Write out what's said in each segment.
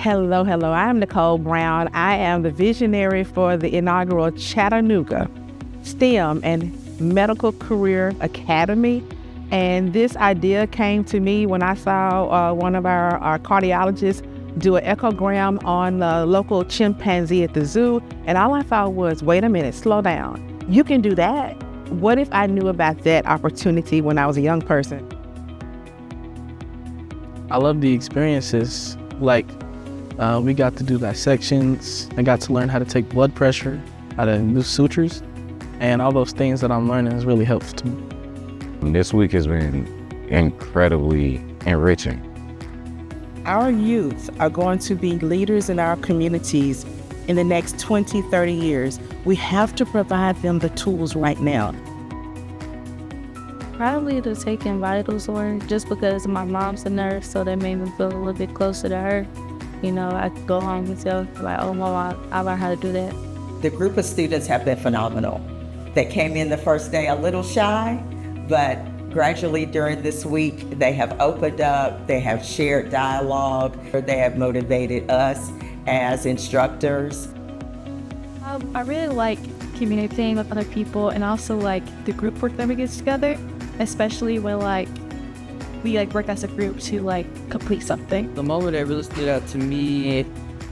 Hello, hello. I'm Nicole Brown. I am the visionary for the inaugural Chattanooga STEM and Medical Career Academy. And this idea came to me when I saw one of our cardiologists do an echogram on the local chimpanzee at the zoo. And all I thought was, wait a minute, slow down. You can do that. What if I knew about that opportunity when I was a young person? I love the experiences. We got to do dissections. I got to learn how to take blood pressure, how to do sutures, and all those things that I'm learning has really helped me. This week has been incredibly enriching. Our youth are going to be leaders in our communities in the next 20, 30 years. We have to provide them the tools right now. Probably to take in vitals work, just because my mom's a nurse, so that made me feel a little bit closer to her. You know, I could go home and tell, oh, Mom, I learned how to do that. The group of students have been phenomenal. They came in the first day a little shy, but gradually during this week, they have opened up, they have shared dialogue, they have motivated us as instructors. I really like communicating with other people, and also like the group work that we get together, especially when we work as a group to complete something. The moment that really stood out to me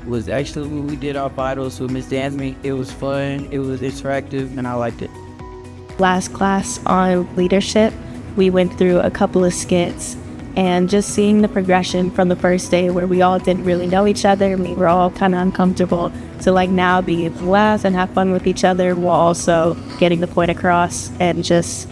was actually when we did our vitals with Miss Dansby. It was fun, it was interactive, and I liked it. Last class on leadership, we went through a couple of skits, and just seeing the progression from the first day where we all didn't really know each other, we were all kind of uncomfortable, to now be able to laugh and have fun with each other while also getting the point across and just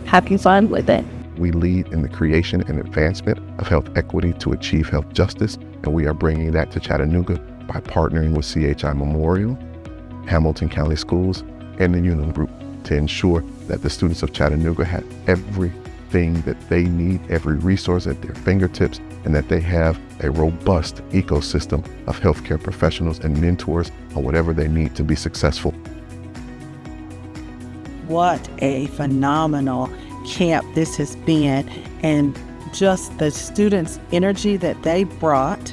having fun with it. We lead in the creation and advancement of health equity to achieve health justice, and we are bringing that to Chattanooga by partnering with CHI Memorial, Hamilton County Schools, and the Unum Group to ensure that the students of Chattanooga have everything that they need, every resource at their fingertips, and that they have a robust ecosystem of healthcare professionals and mentors on whatever they need to be successful. What a phenomenal camp this has been, and just the students' energy that they brought.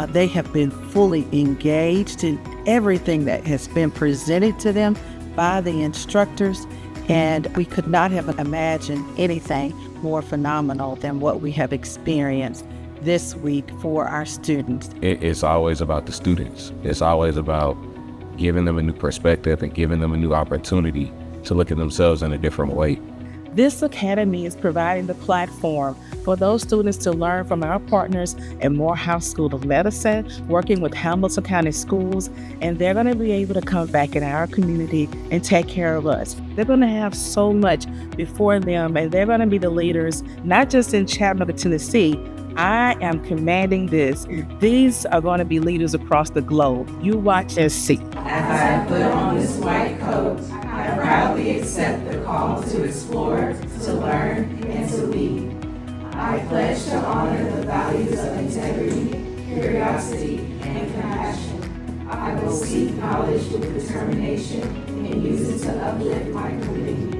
They have been fully engaged in everything that has been presented to them by the instructors, and we could not have imagined anything more phenomenal than what we have experienced this week for our students. It's always about the students. It's always about giving them a new perspective and giving them a new opportunity to look at themselves in a different way. This academy is providing the platform for those students to learn from our partners at Morehouse School of Medicine, working with Hamilton County Schools, and they're going to be able to come back in our community and take care of us. They're going to have so much before them, and they're going to be the leaders, not just in Chattanooga, Tennessee. I am commanding this. These are going to be leaders across the globe. You watch and see. As I put on this white coat, I proudly accept the call to explore, to learn, and to lead. I pledge to honor the values of integrity, curiosity, and compassion. I will seek knowledge with determination and use it to uplift my community.